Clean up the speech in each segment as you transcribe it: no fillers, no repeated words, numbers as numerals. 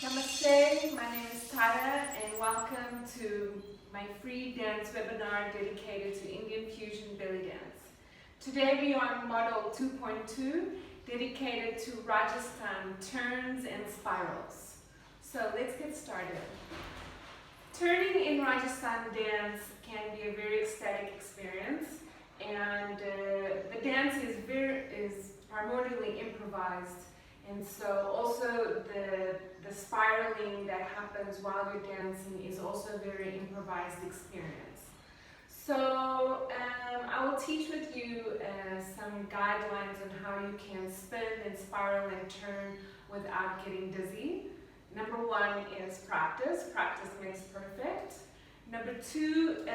Namaste, my name is Tara and welcome to my free dance webinar dedicated to Indian Fusion Bellydance. Today we are on model 2.2 dedicated to Rajasthani Turns and Spirals. So let's get started. Turning in Rajasthani dance can be a very ecstatic experience, and the dance is primordially improvised. And so also the spiraling that happens while you're dancing is also a very improvised experience. So I will teach with you some guidelines on how you can spin and spiral and turn without getting dizzy. Number one is practice. Practice makes perfect. Number two,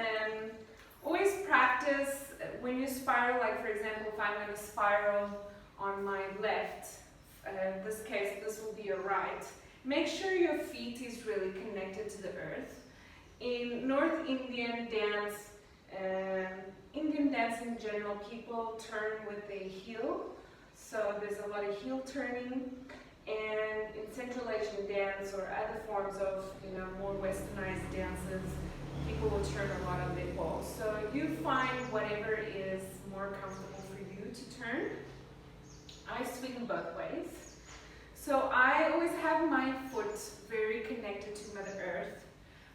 always practice when you spiral, like for example, if I'm going to spiral on my left, in this case, this will be your right. Make sure your feet is really connected to the earth. In North Indian dance, Indian dance in general, people turn with their heel. So there's a lot of heel turning. And in Central Asian dance or other forms of more westernized dances, people will turn a lot on their balls. So you find whatever is more comfortable for you to turn. I swing both ways. So I always have my foot very connected to Mother Earth.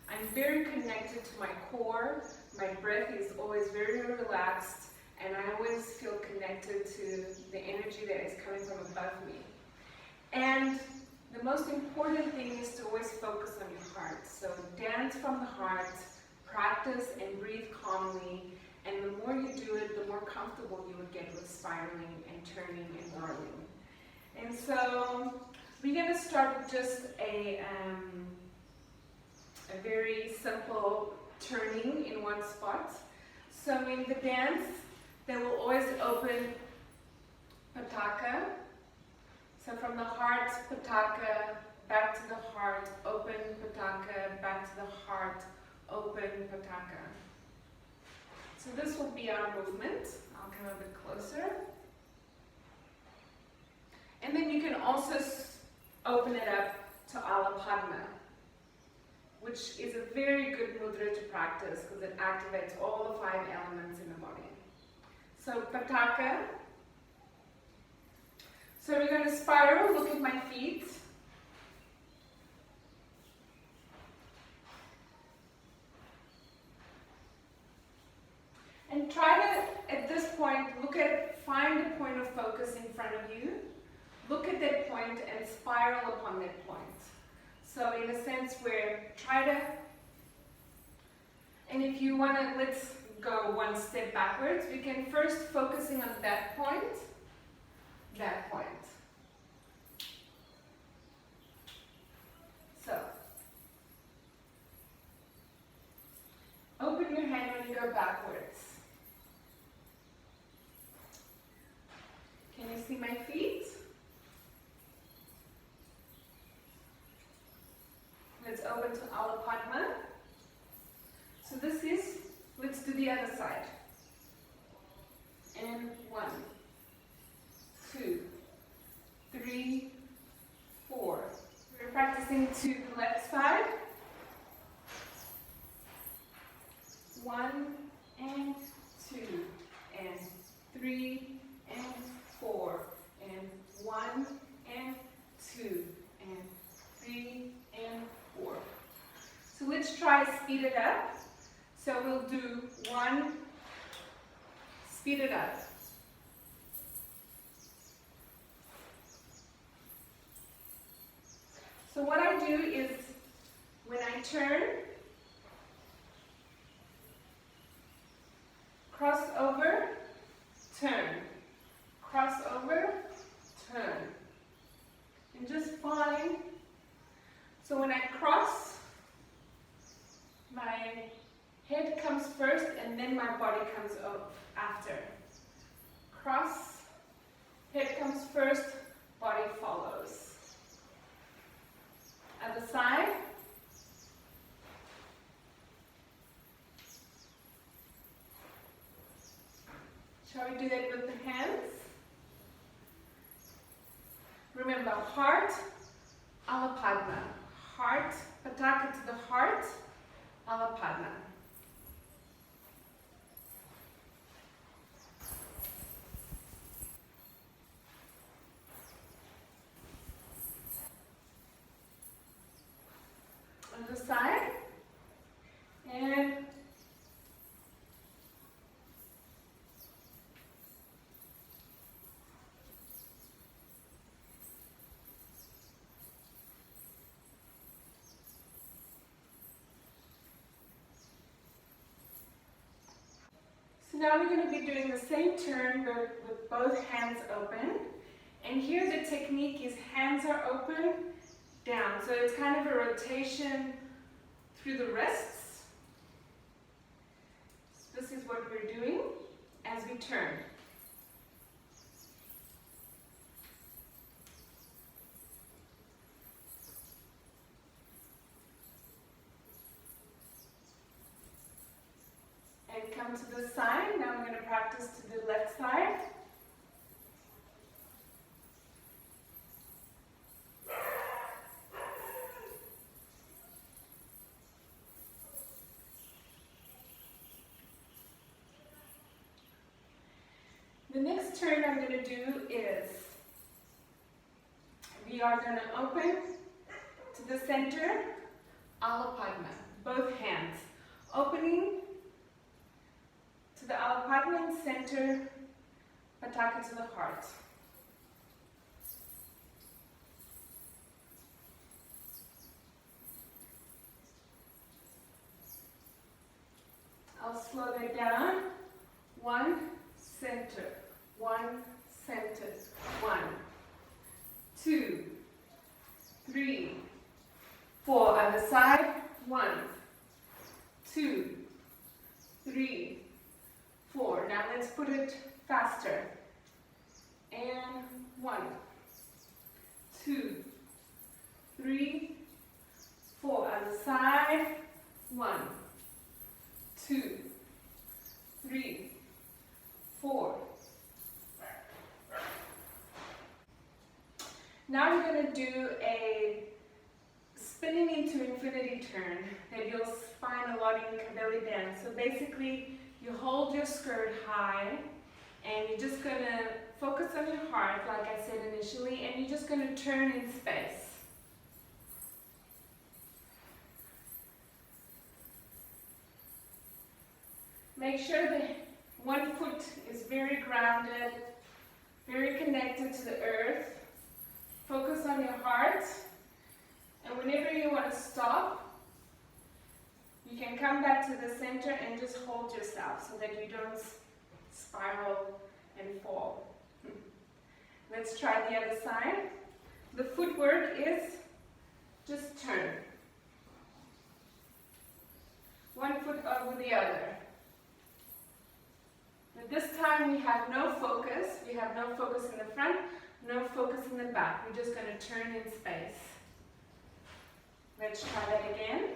I'm very connected to my core. My breath is always very relaxed, and I always feel connected to the energy that is coming from above me. And the most important thing is to always focus on your heart. So dance from the heart, practice and breathe calmly. And the more you do it, the more comfortable you would get with spiraling and turning and whirling. And so we're going to start with just a very simple turning in one spot. So in the dance, they will always open pataka. So from the heart, pataka, back to the heart, open pataka, back to the heart, open pataka. So this will be our movement. I'll come a bit closer. And then you can also open it up to Ala Padma, which is a very good mudra to practice because it activates all the 5 elements in the body. So pataka. So we're going to spiral. Look at my feet. And try to, at this point, find a point of focus in front of you. Look at that point and spiral upon that point. So in a sense where and if you want to, let's go one step backwards. We can first focusing on that point. So, open your hand when you go backwards. Can you see my feet? Let's open to Ala Padma. So this is, let's do the other side. And 1, 2, 3, 4. We're practicing to the left side. 1 and 2 and 3 and 4 and 1 and 2 and 3 and 4. So let's try speed it up. So we'll do 1, speed it up. So what I do is when I turn, cross over, turn, cross over, turn. And just find, so when I cross, my head comes first and then my body comes up after. Cross, head comes first, body follows. Other side. Shall we do that with the hands? Remember, heart, Ala Padma. heart, pataka to the heart, Alapadna. On the side, and so now we're going to be doing the same turn but with both hands open. And here the technique is hands are open, down. So it's kind of a rotation through the wrists. So this is what we're doing as we turn. And come to the side. Now we're going to practice to the left side. The next turn I'm going to do is we are going to open to the center, Alapadna, both hands. Opening to the Alapadna center, pataka to the heart. I'll slow that down. 1, center. 1, center. 1, 2, 3, 4. Other side. 1, 2, 3, 4. Now let's put it faster. And 1, 2, 3, 4. Other side. 1, 2, 3, 4. Now we're going to do a spinning into infinity turn that you'll find a lot in belly dance. So basically, you hold your skirt high and you're just going to focus on your heart, like I said initially, and you're just going to turn in space. Make sure that one foot is very grounded, very connected to the earth. Focus on your heart, and whenever you want to stop, you can come back to the center and just hold yourself so that you don't spiral and fall. Let's try the other side. The footwork is just turn. One foot over the other. But this time we have no focus. We have no focus in the front, no focus in the back. We're just going to turn in space. Let's try that again.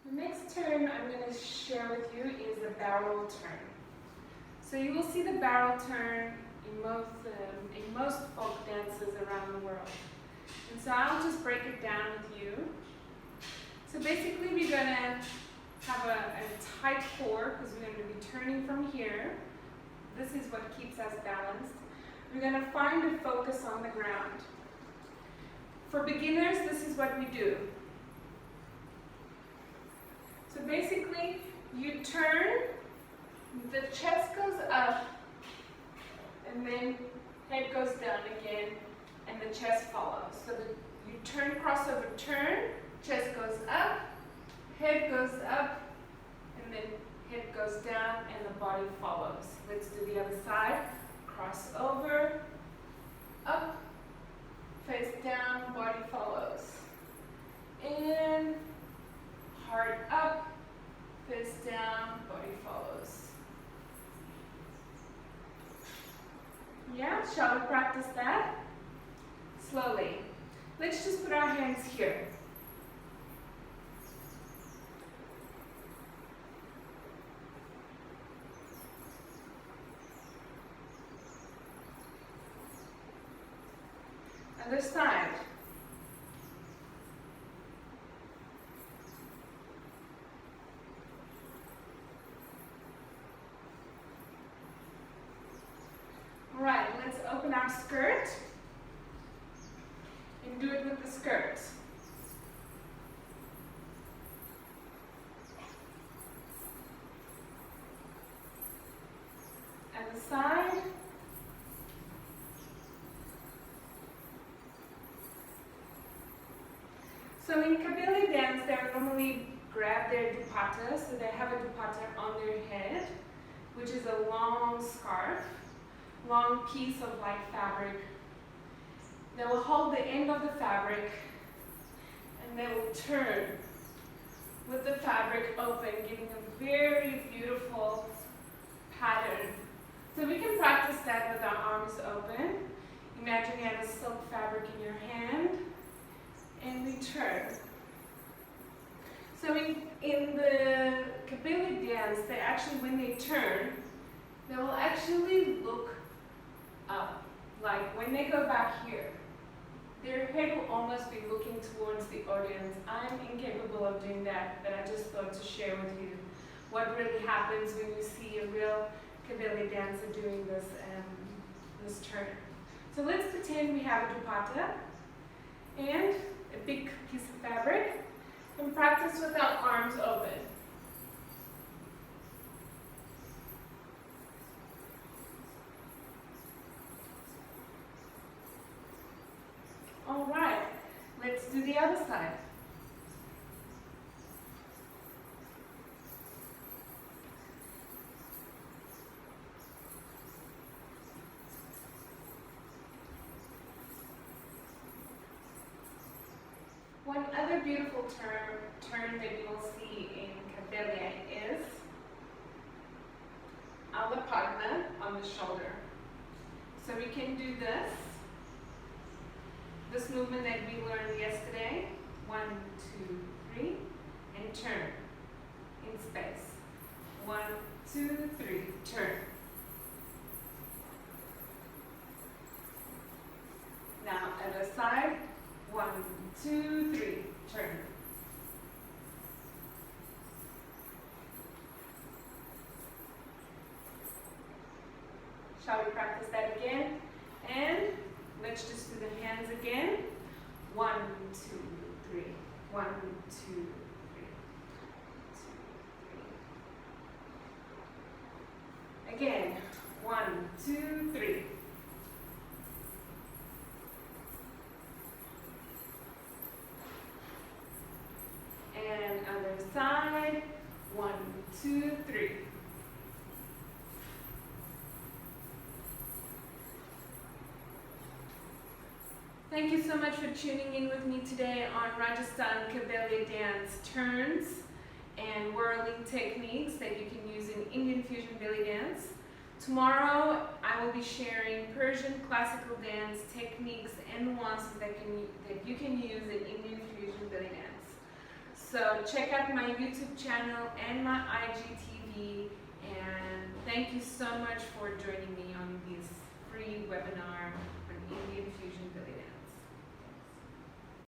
The next turn I'm going to share with you is a barrel turn. So you will see the barrel turn in most folk dances around the world. And so I'll just break it down with you. So basically we're going to have a tight core because we're going to be turning from here. This is what keeps us balanced. We're going to find a focus on the ground. For beginners, this is what we do. So basically, you turn, the chest goes up, and then head goes down again, and the chest follows. So you turn, crossover, turn, chest goes up, head goes up, and then head goes down, and the body follows. Let's do the other side. Cross over, up, face down, body follows. In, heart up, face down, body follows. Yeah, shall we practice that? Slowly. Let's just put our hands here. Other side. All right, let's open our skirt and do it with the skirt. And the side. So in Kabili dance, they normally grab their dupatta, so they have a dupatta on their head, which is a long scarf, long piece of light fabric. They will hold the end of the fabric and they will turn with the fabric open, giving a very beautiful pattern. So we can practice that with our arms open. Imagine you have a silk fabric in your hand and we turn. So in the Kabili dance, they actually, when they turn, they will actually look up. Like when they go back here, their head will almost be looking towards the audience. I'm incapable of doing that, but I just thought to share with you what really happens when you see a real Kabili dancer doing this, this turn. So let's pretend we have a dupatta and a big piece of fabric, and practice with our arms open. All right, let's do the other side. One other beautiful turn that you will see in Kabili is Alapadna on the shoulder. So we can do this movement that we learned yesterday. 1, 2, 3, and turn in space. 1, 2, 3, turn. Now other side. 1, 2, 3, turn. Shall we practice that again? And let's just do the hands again. 1, 2, 3. 1, 2, 3. 2, 3. Again. 1, 2, 3. And other side. 1, 2, 3. Thank you so much for tuning in with me today on Rajasthani Bellydance turns and whirling techniques that you can use in Indian Fusion Bellydance. Tomorrow I will be sharing Persian classical dance techniques and nuances that you can use in Indian Fusion Bellydance. So check out my YouTube channel and my IGTV, and thank you so much for joining me on this free webinar on Indian Fusion Bellydance.